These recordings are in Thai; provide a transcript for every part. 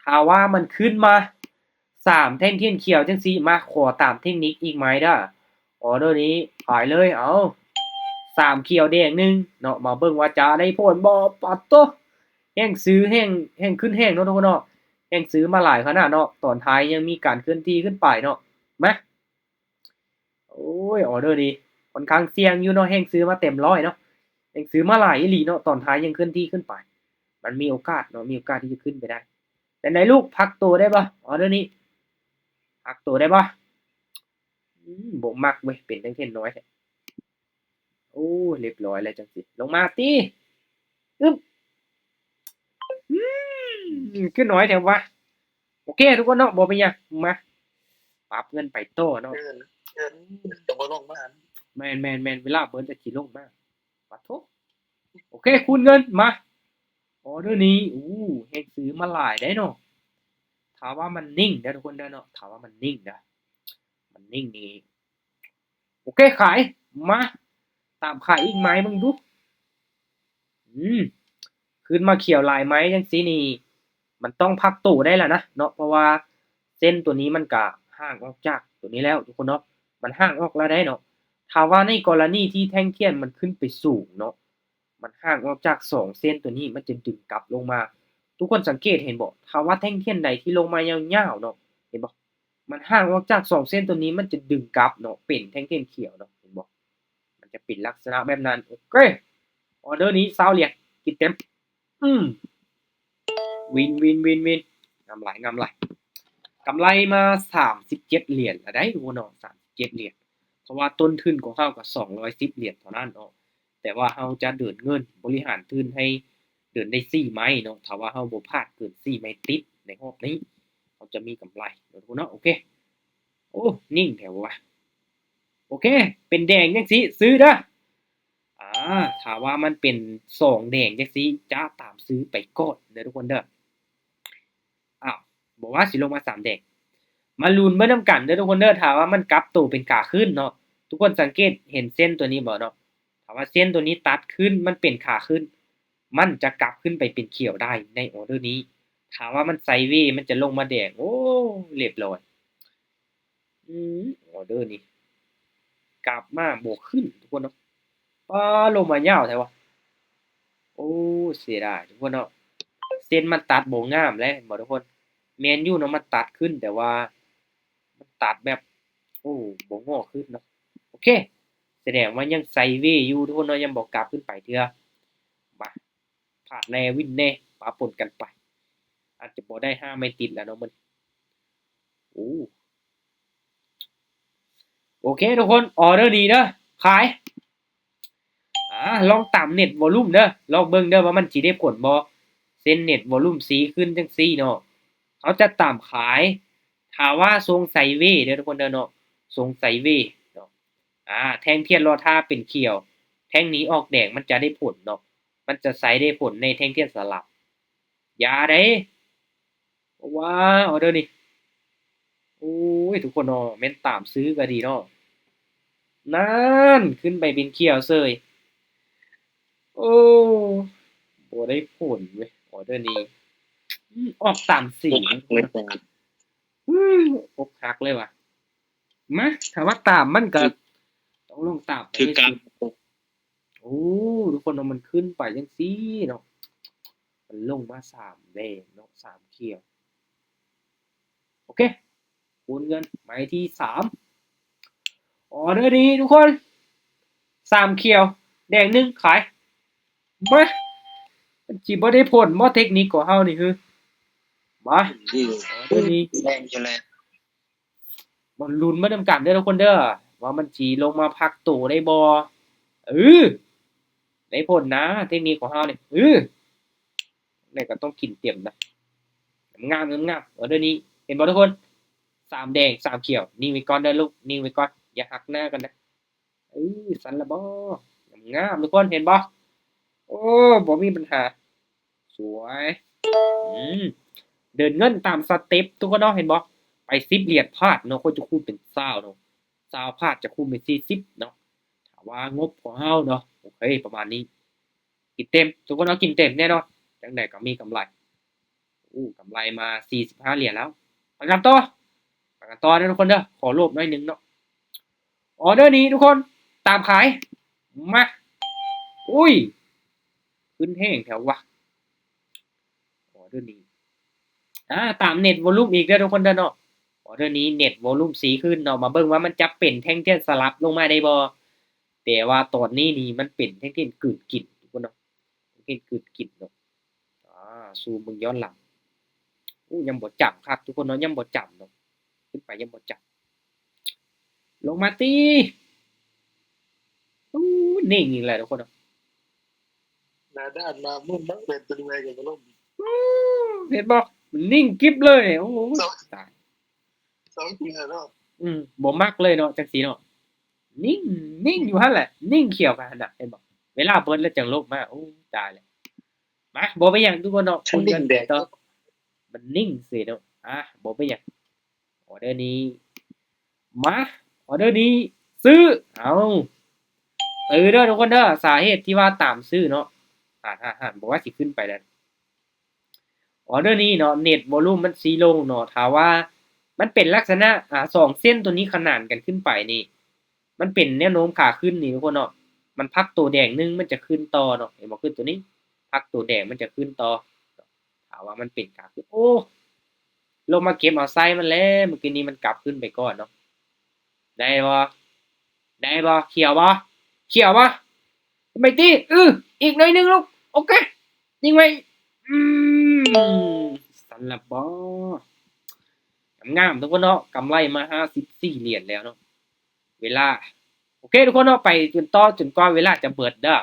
ถ้าว่ามันขึ้นมา3แท่งเทียนเขียวจังซี่มาขอตามเทคนิคอีกไหมเด้อออเดอร์นี้ขายเลยเอา3เขียวแดง1เนาะมาเบิ่งว่าจะได้ผลบ่ปัดโตแฮ่งซื้อแฮ่งขึ้นแฮ่งเนาะทุกคนเนาะแฮ่งซื้อมาหลายขนาดเนาะตอนท้ายยังมีการเคลื่อนที่ขึ้นไปเนาะมาโอ้ยออเดอร์นี้ค่อนข้างเสี่ยงอยู่เนาะแฮ่งซื้อมาเต็มร้อยเนาะแฮ่งซื้อมาหลายอีหลีเนาะตอนท้ายยังเคลื่อนที่ขึ้นไปมันมีโอกาสเนาะมีโอกาสที่จะขึ้นไปได้แต่ไหนลูกพักตัวได้ป่ะออเดอร์นี้พักตัวได้ป่ะบ่มักเว้ยเป็นจังเท่นน้อยแท้โอ้เรียบร้อยแล้วจังสิลงมาติอึ๊บคือน้อยแท้วะโอเคทุกคนเนาะบ่เป็นหยังมาปรับเงินไปต่อเนาะเงินจะบ่ลงมาแม่นเวลาเบิดจะสิลงมาปะโถโอเคคูณเงินมาออเดอร์นี้เฮ็ดซื้อมาหลายได้เนาะถ้าว่ามันนิ่งเด้อทุกคนเด้อเนาะถ้าว่ามันนิ่งเด้อมันนิ่งนี่โอเคขายมาตามขายอีกไหมมึงดูขึ้นมาเขียวหลายไหมจังซี่นี่มันต้องพักตู้ได้แล้วนะเนาะเพราะว่าเส้นตัวนี้มันก็ห่างออกจากตัวนี้แล้วทุกคนเนาะมันห่างออกแล้วได้เนาะถ้าว่าในกรณีที่แท่งเทียนมันขึ้นไปสูงเนาะมันห่างออกจาก2เส้นตัวนี้มันจะดึงกลับลงมาทุกคนสังเกตเห็นบ่ถ้าว่าแท่งเทียนใดที่ลงมายาวๆเนาะเห็นบ่มันห่างออกจาก2เส้นตัวนี้มันจะดึงกลับเนาะเป็นแท่งเทียนเขียวเนาะเห็นบ่มันจะเป็นลักษณะแบบนั้นโอเคออเดอร์นี้20เหรียญกินเต็มวินงามหลายกำไรมา37เหรียญละได้ทุกคนเนาะ37เหรียญเพราะว่าต้นทุนของเฮาก็210เหรียญเท่านั้นเนาะแต่ว่าเฮาจะเดินเงินบริหารทุนให้เดินได้4ไม้เนาะถ้าว่าเฮาบ่พลาดเกิน4ไม้ติดในรอบนี้เฮาจะมีกำไรเนาะทุกคนเนาะโอเคโอ้นิ่งแท้วะโอเคเป็นแดงจังซี่ซื้อเด้อถ้าว่ามันเป็น2แดงจังซี่จะตามซื้อไปก่อนเด้อทุกคนเด้อ อ้าวบอกว่าสิลงมา3แดงมาลุ้นเบิ่งนำกันเด้อทุกคนเด้อถ้าว่ามันกลับตัวเป็นขาขึ้นเนาะทุกคนสังเกตเห็นเส้นตัวนี้บ่เนาะถ้าว่าเส้นตัวนี้ตัดขึ้นมันเป็นขาขึ้นมันจะกลับขึ้นไปเป็นเขียวได้ในออร์เดอร์นี้ถ้าว่ามันไซด์เวย์มันจะลงมาแดงโอ้เรียบร้อยออร์เดอร์นี้กลับมาบวกขึ้นทุกคนเนาะป๊าลงมายาวแท้วะโอ้เสียดายทุกคนเนาะเส้นมันตัดบ่งามเลยบ่ทุกคนแม่นอยู่เนาะมันตัดขึ้นแต่ว่ามันตัดแบบโอ้บ่งอขึ้นเนาะโอเคแสดงว่ายังไซด์เวย์อยู่ทุกคนเนาะยังบ่กลับขึ้นไปเทื่อมาพลาดแน่วินแน่ปะปนกันไปอาจจะบ่ได้5ไม่ติดแล้วเนาะมันโอ้โอเคทุกคนออเดอร์นี้เด้อขายลองตามเน็ตวอลลุ่มเด้อลองเบิ่งเด้อว่ามันสิได้ผลบ่เส้นเน็ตวอลลุ่มสีขึ้นจังซี่เนาะเขาจะตามขายถ้าว่าทรงไซด์เวย์เด้อทุกคนเด้อเนาะทรงไซด์เวย์เนาะแท่งเทียนรอท่าเป็นเขียวแท่งนี้ออกแดงมันจะได้ผลเนาะมันจะไซด์ได้ผลในแท่งเทียนสลับอย่าเด้ว้าออเดอร์นี่โอ้ยทุกคนเนาะแม่นตามซื้อก็ดีเนาะนั่นขึ้นไปเป็นเขียวเซยโอ้บ่ได้ผลเว้ยออเดอร์นี้ออกตามสีเลยแต่อกหักเลยว่ะมาถ้าว่าตามมันก็ต้องลงตามไปคือการให้สุดโอ้ทุกคนเอามันขึ้นไปจังซี่เนาะมันลงมา3แดงเนาะ3เขียวโอเคคูณเงินไปที่3ออเดอร์นี้ทุกคน3เขียวแดง1ขายมามันสิบ่ได้ผลบ่เทคนิคของเฮานี่คือมาที่ออเดอร์นี้ แรงอยู่แล้วมันลุ้นมานํกันเด้อทุกคนเด้อว่ามันสิลงมาพักตัวได้บ่เออได้ผลนะเทคนิคของเฮานี่นี่ก็ต้องกินเต็มนะงามออเดอร์นี้เห็นบ่ทุกคน3แดง3เขียวนิ่งไว้ก่อนเด้อลูกนิ่งไว้ก่อนอย่าหักหน้ากันนะสั่นละบ่งามทุกคนเห็นบ่โอ้บ่มีปัญหาสวยอืมเดินเงินตามสเต็ปทุกคนเนาะเห็นบ่ไป10เหรียญพลาดเนาะก็จะคูณเป็น20เนาะ20พลาดจะคูณเป็น40เนาะถ้าว่างบของเฮาเนาะโอเคประมาณนี้กินเต็มทุกคนเนาะกินเต็มแน่นอนจังได๋ก็มีกำไร กำไรมา45เหรียญแล้วไปกันต่อนะทุกคนเด้อขอโลภหน่อยนึงเนาะออเดอร์นี้ทุกคนตามขายมาอุ้ยขึ้นแห้งแถววะออเดอร์นี้ตามเน็ตวอลลุ่มอีกเด้อทุกคนเด้อเนาะออเดอร์นี้เน็ตวอลลุ่มสีขึ้นเนาะมาเบิ่งว่ามันจะเป็นแท่งเทียนสลับลงมาได้บ่แต่ว่าตอนนี้นี่มันเป็นแท่งเทียนกึ่งกินทุกคนเนาะแท่งเทียนกึ่งกินเนาะซูมเบิ่งย้อนหลังยังบ่จับครับทุกคนเนาะยังบ่จับเนาะขึ้นไปยังบ่จับลงมาตีนิ่งอีกแล้วทุกคนเนาะ หน้าด้านมามุ่งนักเป็นตัวยังไงกันก็ล่ม เห็นบ่มันนิ่งกิ๊บเลยโอ้โหตาย 2 ปีแล้ว บ่มักเลยเนาะจังซี่เนาะนิ่งอยู่หั่นแหละนิ่งเขียวกันน่ะเห็นบ่เวลาเบิดแล้วจังลงมาโอ้ตายแล้วมาบ่เป็นหยังทุกคนเนาะ ฉันดิ่งแดง ต่อมันนิ่งสิเนาะบ่เป็นหยังออเดอร์นี้มาออเดอร์นี้ซื้อเอาเด้อทุกคนเด้อสาเหตุที่ว่าตามซื้อเนาะบอกว่าสิขึ้นไปแล้วออเดอร์นี้เนาะเน็ตวอลลุ่มมันสีลงเนาะถ้าว่ามันเป็นลักษณะ2เส้นตัวนี้ขนานกันขึ้นไปนี่มันเป็นแนวโน้มขาขึ้นนี่ทุกคนเนาะมันพักตัวแดงนึงมันจะขึ้นต่อเนาะเห็นบ่ขึ้นตัวนี้พักตัวแดงมันจะขึ้นต่อถ้าว่ามันเป็นขาขึ้นโอ้ลงมาเก็บเอาไซมันแล้วเมื่อกี้นี้มันกลับขึ้นไปก่อนเนาะได้บ่เขียวบ่ไม่ตีอีกหน่อยนึงลูกโอเคยิงไว้สันละบ่งามทุกคนเนาะกำไรมา54เหรียญแล้วเนาะเวลาโอเคทุกคนเนาะไปจนกว่าเวลาจะเบิดเด้อ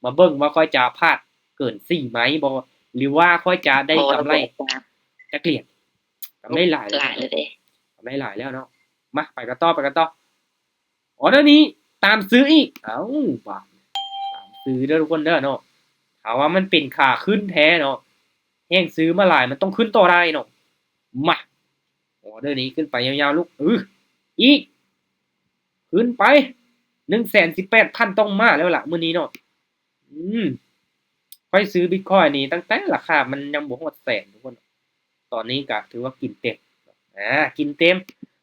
มาเบิ่งว่าค่อยจะพลาดเกิน4ไหมบ่หรือว่าค่อยจะได้กำไรจักเหรียญกำไรหลายแล้วเลยเด้กำไรหลายแล้วเนาะมาไปกันต่อออเดอร์นี้ตามซื้ออีกว่าตามซื้อเด้อทุกคนเด้อเนาะถ้าว่ามันเป็นขาขึ้นแท้เนาะแห้งซื้อมาหลายมันต้องขึ้นต่อได้เนาะมาออเดอร์นี้ขึ้นไปยาวๆลูกอีกขึ้นไป 118,000 ต้องมาแล้วล่ะมื้อนี้เนาะค่อยซื้อ Bitcoin นี่ตั้งแต่ราคามันยังบ่ฮอดแสนทุกคนตอนนี้ก็ถือว่ากินเต็มกินเต็ม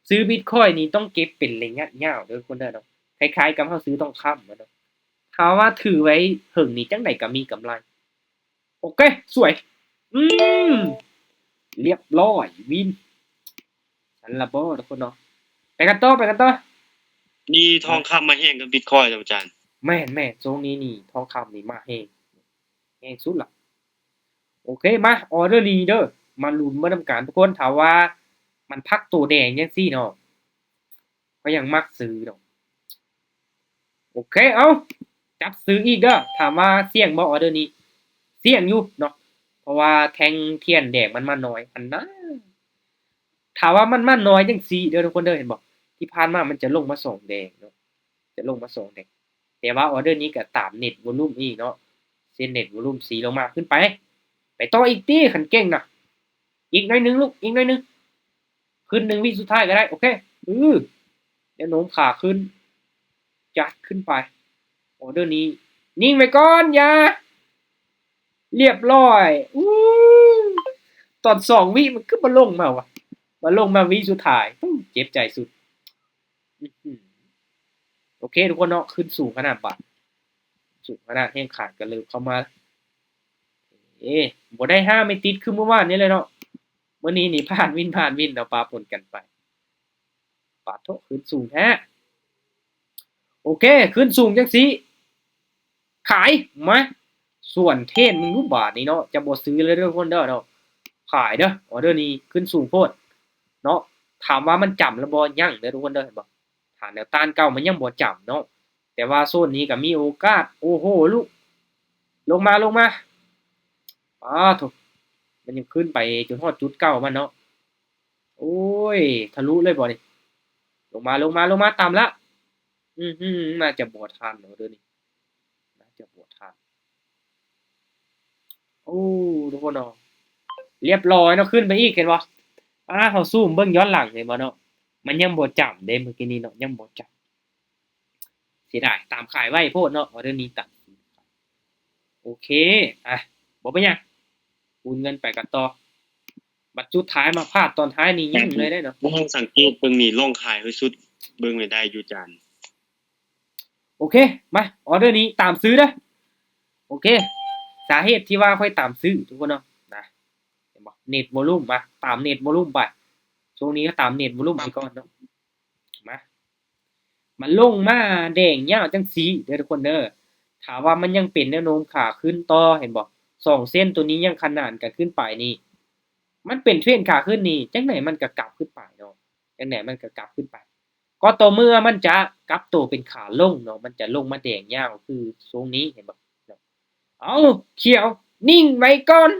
ซื้อ Bitcoin นี่ต้องเก็บเป็นระยะยาวเด้อคนเด้อเนาะคล้ายๆกับเฮาซื้อทองคำเนาะถ้าว่าถือไว้หึงนี่จังได๋ก็มีกำไรโอเคสวยเรียบร้อยวินฉันละบ่ทุกคนเนาะไปกันต่อนี่ทองคำมาแห้งกับบิตคอยน์อาจารย์แม่นๆช่วงนี้นี่ทองคำนี่มาแห้งสุดล่ะโอเคมาออเดอร์นี้เด้อมาลุ้นมานำกันทุกคนถ้าว่ามันพักตัวแดงจังซี่เนาะก็ยังมักซื้อเนาะโอเคเอาจับซื้ออีกเด้อถามว่าเสี่ยงบ่ออเดอร์นี้เสี่ยงอยู่เนาะเพราะว่าแทงเทียนแดงมันมาน้อยอันนะถามว่ามันมาน้อยจังซี่เด้อทุกคนเด้อเห็นบ่ที่ผ่านมามันจะลงมา2แดงเนาะจะลงมา2แดงแต่ว่าออเดอร์นี้ก็ตามเน็ตวอลลุ่มอีกเนาะเส้นเน็ตวอลลุ่มสีลงมาขึ้นไปต่ออีกติคันเก่งน่ะอีกหน่อยนึงลูกอีกหน่อยนึงขึ้น1วิสุดท้ายก็ได้โอเคแนวโน้มขาขึ้นจัดขึ้นไปออเดอร์นี้นิ่งไว้ก่อนอย่าเรียบร้อยตอน2วิมันคือบ่ลงมาวะมาลงมาวิสุดท้ายเจ็บใจสุดโอเคทุกคนเนาะขึ้นสูงขนาดบาทสูงขนาดแห้งขาดกันเลยเข้ามาบ่ได้5ไม่ติดคือเมื่อวานนี้เลยเนาะมื้อนี้นี่ผ่านวินเอาปาปนกันไปปาโถขึ้นสูงแท้โอเคขึ้นสูงจังซี่ขายมาส่วนเทศมึงรู้บาทนี่เนาะจะบ่ซื้อเลยเด้อทุกคนเด้อเนาะขายเด้อออเดอร์นี้ขึ้นสูงโพดเนาะถามว่ามันจำแล้วบ่ยังเด้อทุกคนเด้อเห็นบ่ฐานแนวต้านเก่ามันยังบ่จำเนาะแต่ว่าโซนนี้ก็มีโอกาสโอ้โหลูกลงมาโถมันยังขึ้นไปจนฮอดจุดเก่ามันเนาะโอ้ยทะลุเลยบ่นี่ลงมาต่ำละน่าจะบ่ทันเนาะเด้อนี่น่าจะบ่ทันโอ้ทุกคนเนาะเรียบร้อยเนาะขึ้นไปอีกเห็นบ่เขาซูมเบิ่งย้อนหลังเห็นบ่เนาะมันยังบ่จำเด้เมื่อกี้นี้เนาะยังบ่จำเสียดายตามขายไว้โพดเนาะออเดอร์นี้ตัดโอเคบ่เป็นหยังคูณเงินไปกันต่อ บัดสุดท้ายมาพลาดตอนท้ายนี่ยิ่งเลยได้เนาะ บ่ต้องสังเกตเบิ่งนี่ลงขายไว้สุดเบิ่งไว้ได้อยู่อาจารย์ โอเคมาออเดอร์นี้ตามซื้อเด้อโอเค สาเหตุที่ว่าค่อยตามซื้อทุกคนเนาะนะเห็นบ่เน็ตวอลลุ่มมาตามเน็ตวอลลุ่มไปช่วงนี้ก็ตามเน็ตวอลลุ่มไปก่อนเนาะมามันลงมาแดงยาวจังสีเด้อทุกคนเด้อถามว่ามันยังเป็นแนวโน้มขาขึ้นต่อเห็นบ่2เส้นตัวนี้ยังขนานกันขึ้นไปนี่มันเป็นเทรนขาขึ้นนี่จังไหนมันก็กลับขึ้นไปเนาะจังไหนมันก็กลับขึ้นไปก็ต่อเมื่อมันจะกลับตัวเป็นขาลงเนาะมันจะลงมาแดงยาวคือทรงนี้เห็นบ่เอาเขียวนิ่งไว้ก่อน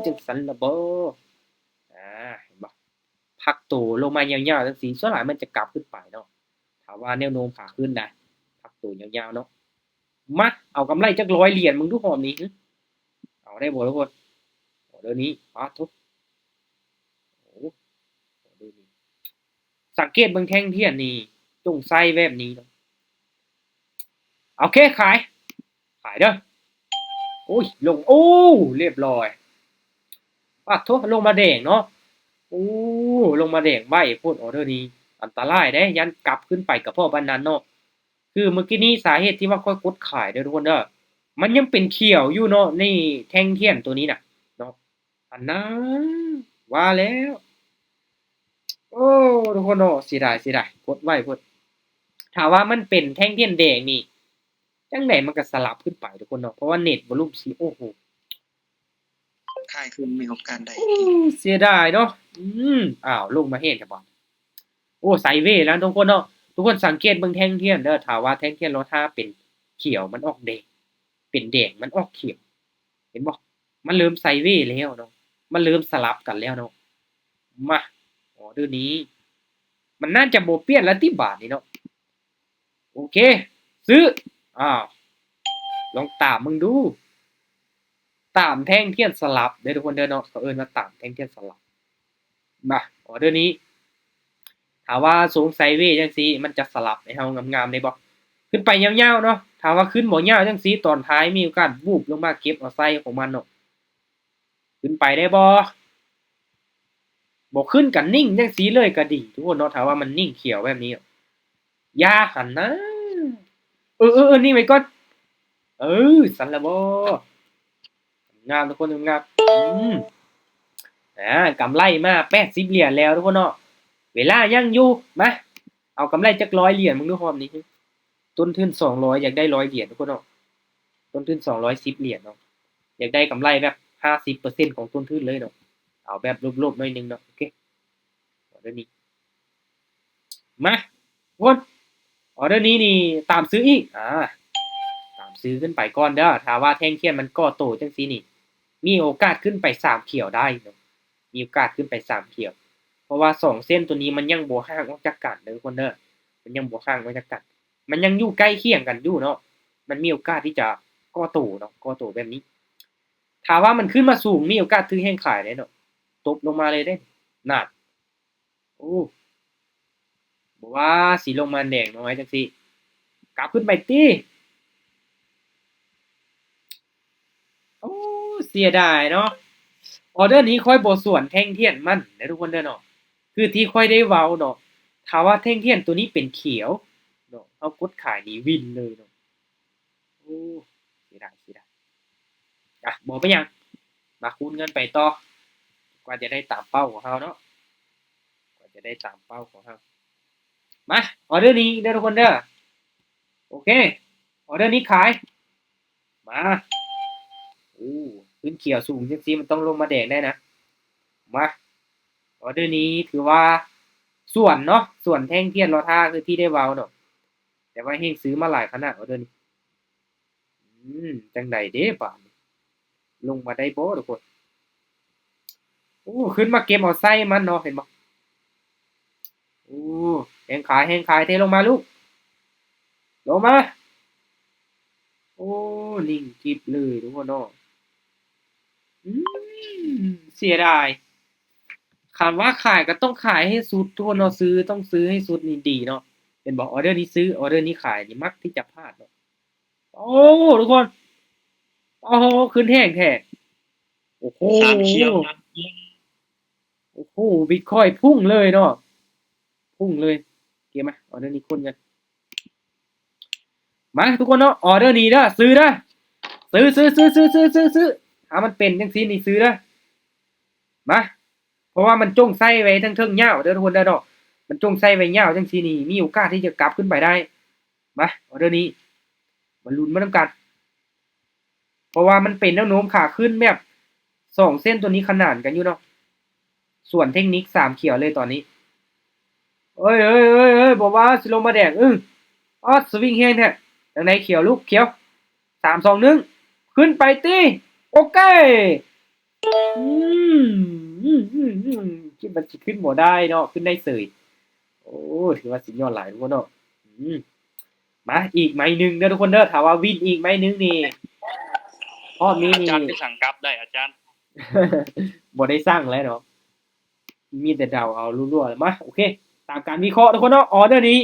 จังสันละบ่เห็นบ่พักตัวลงมายาวๆจังซี่ส่วนหลายมันจะกลับขึ้นไปเนาะถามว่าแนวโน้มขาขึ้นนะพักตัวยาวๆเนาะมาเอากำไรจัก100เหรียญมึงดูหอมนี้เอาได้บ่ทุกคนเดี๋ยวนี้ทุกโอ้เดี๋ยวนี้สังเกตเบิ่งแท่งเทียนนี่จงใส่แบบนี้เนาะโอเคขายเด้อโอ้ยลงเรียบร้อยโทษลงมาแดงเนาะลงมาแดงใบพูดออเดอร์นี้อันตรายเด้ยันกลับขึ้นไปกับพ่อบันนั้นเนาะคือเมื่อกี้นี้สาเหตุที่ว่าค่อยกดขายเด้อทุกคนเด้อมันยังเป็นเขียวอยู่เนาะนี่แท่งเทียนตัวนี้น่ะเนาะอันนั้นว่าแล้วทุกคนเนาะเสียดายกดไว้พุ่นถ้าว่ามันเป็นแท่งเทียนแดงนี่จังไดมันก็สลับขึ้นไปทุกคนเนาะเพราะว่าเน็ตวอลลุ่มสีโอ้โห ขายคือมีโอกาสได้ เสียดายเนาะลงมาเห็นครับบ่ไซด์เวย์แล้วทุกคนเนาะทุกคนสังเกตเบิ่งแท่งเทียนเด้อถ้าว่าแท่งเทียนรถถ้าเป็นเขียวมันออกแดงเป็นแดงมันออกเขียวเห็นบ่มันเริ่มไซด์เวย์แล้วเนาะมันเริ่มสลับกันแล้วเนาะมาเดี๋ยวนี้มันน่าจะบ่เปลี่ยนแล้วติบาทนี่เนาะโอเคซื้อลองตามมึงดูตามแท่งเทียนสลับเด้อทุกคนเด้อเนาะเขาเอิ้นว่าตามแท่งเทียนสลับมาเดี๋ยวนี้ถ้าว่าสูงไซด์เวย์จังซี่มันจะสลับให้เฮางามๆได้บ่ขึ้นไปยาวๆเนาะถ้าว่าขึ้นบ่ยาวจังซี่ตอนท้ายมีโอกาสวูบลงมาเก็บเอาไส้ของมันเนาะขึ้นไปได้บ่ขึ้นกันนิ่งจังซี่เลยก็ดีทุกคนเนาะถ้าว่ามันนิ่งเขียวแบบนี้อย่าหันนะนิ่งไว้ก่อนสั่นละบ่งามทุกคนงามกำไรมา80เหรียญแล้วทุกคนเนาะเวลายังอยู่มาเอากำไรจัก100เหรียญมึงดูพร้อมนี้ต้นทุน200อยากได้100เหรียญทุกคนเนาะต้นทุน210เหรียญเนาะอยากได้กำไรแบบ 50% ของต้นทุนเลยเนาะเอาแบบลบๆหน่อยนึงเนาะโอเคออเดอร์นี้มาวนออเดอร์นี้นี่ตามซื้ออีกตามซื้อขึ้นไปก่อนเด้อถ้าว่าแท่งเทียนมันก่อโตจังซี่นี่มีโอกาสขึ้นไป3เขียวได้เนาะมีโอกาสขึ้นไป3เขียวเพราะว่า2เส้นตัวนี้มันยังบ่ห่างออกจากกันเด้อทุกคนเด้อมันยังบ่ห่างออกจากกันมันยังอยู่ใกล้เคียงกันอยู่เนาะมันมีโอกาสที่จะก่อโตเนาะก่อโตแบบนี้ถ้าว่ามันขึ้นมาสูงมีโอกาสถือแห้งขายได้เนาะตบลงมาเลยเด้นั่นบ่ว่าสิลงมาแดงน้อยจังซี่กลับขึ้นไปติเสียดายเนาะออเดอร์นี้ค่อยบ่ส่วนแท่งเทียนมันเด้อทุกคนเด้อเนาะคือที่ค่อยได้เว้าเนาะถ้าว่าแท่งเทียนตัวนี้เป็นเขียวเนาะเอากดขายนี่วินเลยเนาะเสียดายบ่เป็นหยังมาคูณเงินไปต่อกว่าจะได้ตามเป้าของเราเนาะมาออเดอร์นี้เด้อทุกคนเด้อโอเคออเดอร์นี้ขายมาขึ้นเขียวสูงจังซี่มันต้องลงมาแดงได้นะมาออเดอร์นี้ถือว่าส่วนเนาะส่วนแท่งเทียนรอท่าคือที่ได้เว้าเนาะแต่ว่าเฮงซื้อมาหลายขนาดออเดอร์นี้จังไดเด้บาดนี้ลงมาได้บ่ทุกคนขึ้นมาเก็บเอาไส้มันเนาะเห็นบ่แห้งขายเทลงมาลูกลงมานิ่งกริบเลยทุกคนเนาะเสียดายคำว่าขายก็ต้องขายให้สุดทุกคนเนาะต้องซื้อให้สุดนี่ดีเนาะเป็นบอกออเดอร์นี้ซื้อออเดอร์นี้ขายนี่มักที่จะพลาดเนาะทุกคนขึ้นแห้งแท้โอ้โห 3เขียวนะ อ้บิตคอยพุ่งเลยเนาะพุ่งเลยเกมไหมออเดอร์นี้คนกันมาทุกคนเนาะออเดอร์นี้เด้อซื้อเด้อซื้อถ้ามันเป็นจังซี่นี่ซื้อเด้อมาเพราะว่ามันจงใส่ไว้ทั้งเทิงยาวเด้อทุกคนเด้อเนาะมันจงใส่ไว้ยาวจังซี่นี่มีโอกาสที่จะกลับขึ้นไปได้มาออเดอร์นี้มาลุ้นมาทำกันเพราะว่ามันเป็นแนวโน้มขาขึ้นแบบ2เส้นตัวนี้ขนานกันอยู่เนาะส่วนเทคนิค3เขียวเลยตอนนี้บอกว่าสิลงมาแดงสวิงแฮงแท้จังไดเขียวลูกเขียว3 2 1ขึ้นไปติโอเคคิดมันสิขึ้นบ่ได้เนาะขึ้นได้เสยโอ้ถือว่าสุดยอดหลายทุกคนเนาะมาอีกไม้นึงเด้อทุกคนเด้อถ้าว่าวินอีกไม้นึงนี่รอบนี้ อา นี่ จารย์ที่สั่งกลับได้อาจารย์ บ่ได้สร้างแล้วเนาะมีแต่เดาเอารั่วๆมาโอเคตามการวิเคราะห์ทุกคนเนาะออเดอร์นี้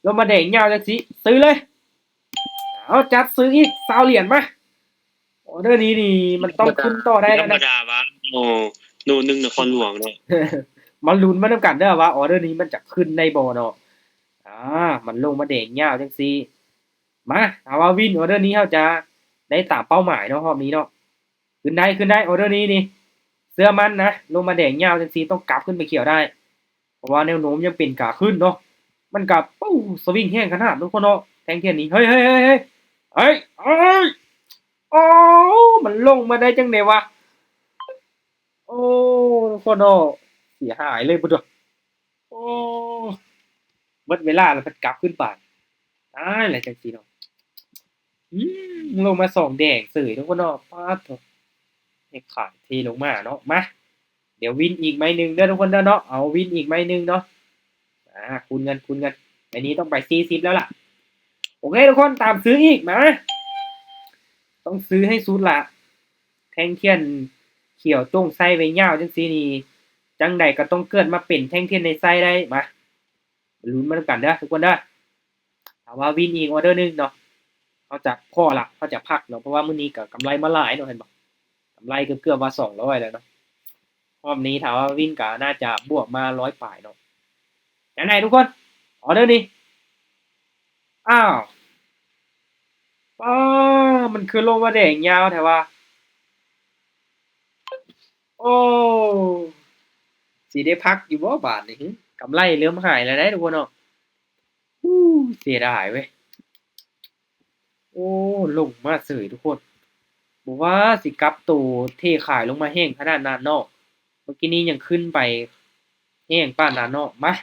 ลงมาแดงยาวจังสิซื้อเลยเอาจัดซื้ออีก20เหรียญมาออเดอร์นี้นี่มันต้องขึ้นต่อได้ ธร แล้ว รม นะ ดาวะโอ้หนูนึงนครหลวงเนาะ มันลุ้นมานํกันเด้อว่าออเดอร์นี้มันจะขึ้นได้บ่เนาะมันลงมาแดงยาวจังซี่มาถ้าว่าวินออเดอร์นี้เฮาจะได้ตามเป้าหมายเนาะรอบนี้เนาะขึ้นได้ออเดอร์นี้นี่เสื้อมันนะลงมาแดงยาวจังซี่ต้องกลับขึ้นไปเขียวได้เพราะว่าแนวโน้มยังเป็นขาขึ้นเนาะมันกับปู้สวิงแห้งขนาดทุกคนเนาะแทงเทียนนี้เฮ้ยโอ้มันลงมาได้จังได๋วะโอ้ทุกคนเนาะเสียหายเลยบ่ดอกโอ้หมดเวลาแล้วมันกลับขึ้นไปตายแล้วจังซี่เนาะลงมา2แดงเสยทุกคนเนาะป๊าดโถให้ขาดเทลงมาเนาะมาเดี๋ยววินอีกไม้นึงเด้อทุกคนเด้อเนาะเอาวินอีกไม้นึงเนาะคูณกันไม้นี้ต้องไป40แล้วล่ะโอเคทุกคนตามซื้ออีกมาต้องซื้อให้สุดละแทงเทียนเขียวจงใส่ไว้ยาวจังซี่นี่จังใดก็ต้องเกิดมาเป็นแท่งเทียนในไส้ได้มาลุ้นมาด้วยกันเด้อทุกคนเด้อถ้าว่าวินอีกออเดอร์นึงเนาะเขาจะพอละเขาจะพักเนาะเพราะว่ามื้อนี้ก็กำไรมาหลายเนาะเห็นบ่กำไรเกือบๆว่า200แล้วเนาะรอบนี้ถามว่าวินก็น่าจะบวกมา100ปลายเนาะจังไดทุกคนออเดอร์นี้อ้าวมันคือลงมาแดงยาวแท้ว่าโอ้สิได้พักอยู่บ่บาดนี้กำไรเริ่มหายแล้วได้ทุกคนเนาะเสียดายเว้ยโอ้ลงมาเสยทุกคนบ่ว่าสิกลับตัวเทขายลงมาแห้งขนาดนั้นเนาะเมื่อกี้นี้ยังขึ้นไปแห้งปานนั้นเนาะมา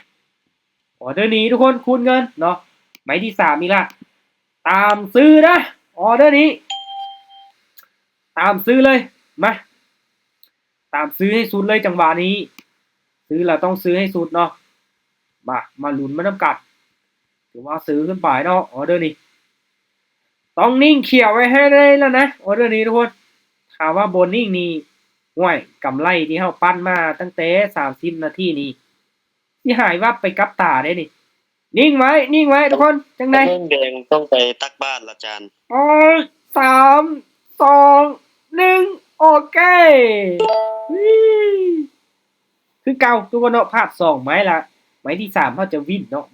ออเดอร์นี้ทุกคนคูณเงินเนาะไม้ที่3อีกละตามซื้อนะออเดอร์นี้ตามซื้อเลยมาตามซื้อให้สุดเลยจังหวะนี้ซื้อเราต้องซื้อให้สุดเนาะมาลุ้นมาน้ำกัดถือว่าซื้อขึ้นไปเนาะออเดอร์นี้ต้องนิ่งเขียวไว้ให้ได้แล้วนะออเดอร์นี้ทุกคนถามว่าบนนิ่งนี่ห่วยกำไรที่เฮาปั้นมาตั้งแต่30นาทีนี้ที่หายวับไปกับตาได้นี่นิ่งไว้ทุกคนจังได๋เรื่องแดงต้องไปตักบ้านละอาจารย์3 2 1โอเคคือเก่าทุกคนเนาะพลาด2ไม้ละไม้ที่3เฮาจะวินเนาะ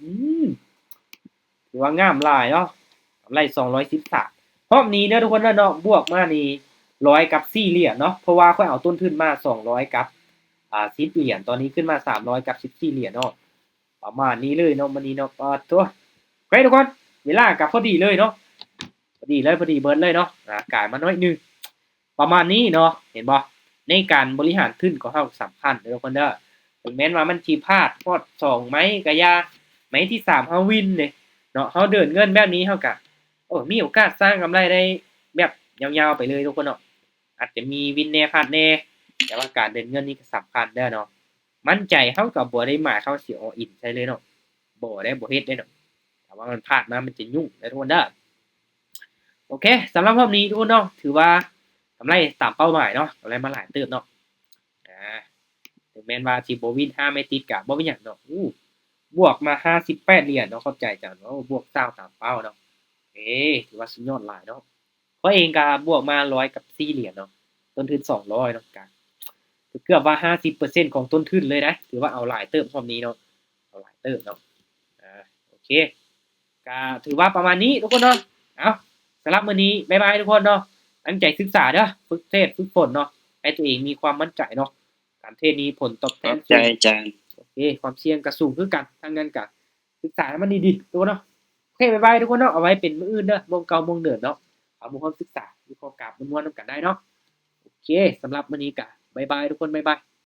ถือว่างามหลายเนาะกำไร213รอบนี้เด้อทุกคนเนาะบวกมานี่100กับ4เหรียญเนาะเพราะว่าค่อยเอาต้นทุนมา200กับ10เหรียญตอนนี้ขึ้นมา300กับ14เหรียญเนาะประมาณนี้เลยเนาะมื้อนี้เนาะตัวโอเคทุกคนเวลาก็พอดีเลยเนาะพอดีเบิดเลยเนาะกายมาน้อยนึงประมาณนี้เนาะเห็นบ่ในการบริหารทุนของเฮาสำคัญเด้อทุกคนเด้อถึงแม้ว่ามันสิพลาดพอด2ไม้ก็อย่าไม้ที่3เฮาวินเด้เนาะเฮาเดินเงินแบบนี้เฮาก็มีโอกาสสร้างกำไรได้แบบยาวๆไปเลยทุกคนเนาะอาจจะมีวินแน่พลาดแน่แต่ว่าการเดินเงินนี่ก็สำคัญเด้อเนาะมั่นใจเฮาก็บ่ได้หมายเขาสิ all in ใช่เลยเนาะบ่เฮ็ดได้เนาะถ้าว่ามันพลาดมามันจะยุ่งเด้อทุกคนเด้อโอเคสำหรับรอบนี้ทุกคนเนาะถือว่ากำไรตามเป้าหมายเนาะกำไรมาหลายเติบเนาะถึงแม้ว่าสิบ่วิน5ไม่ติดก็บ่เป็นหยังเนาะบวกมา58เหรียญเนาะเข้าใจจังเนาะบวกเศร้าตามเป้าเนาะถือว่าสุดยอดหลายเนาะเพราะเองก็บวกมา100กับ4เหรียญเนาะต้นทุน200เนาะก็ เกือบว่า50%ของต้นทุนเลยนะถือว่าเอาหลายเติบรอบนี้เนาะเอาหลายเติบเนาะโอเคก็ถือว่าประมาณนี้ทุกคนเนาะเอาสำหรับมื้อนี้บ๊ายบายทุกคนเนาะตั้งใจศึกษาเด้อฝึกเทศฝึกฝนเนาะให้ตัวเองมีความมั่นใจเนาะการเทศนี้ผลตอบแท ขอน บใจ สูง อาจารย์ โอเคความเสี่ยงก็สูงคือกันทางนั้นก็ศึกษาให้มันดีๆทุกคนเนาะโอเคบ๊ายบายทุกคนเนาะเอาไว้เป็นมื้ออื่นเด้อวงเก่าวงเดิมเนาะเอามาความศึกษามีความกราบม่วนๆนำกันได้เนาะโอเคสำหรับมื้อนี้ก็บ๊ายบายทุกคนบ๊ายบาย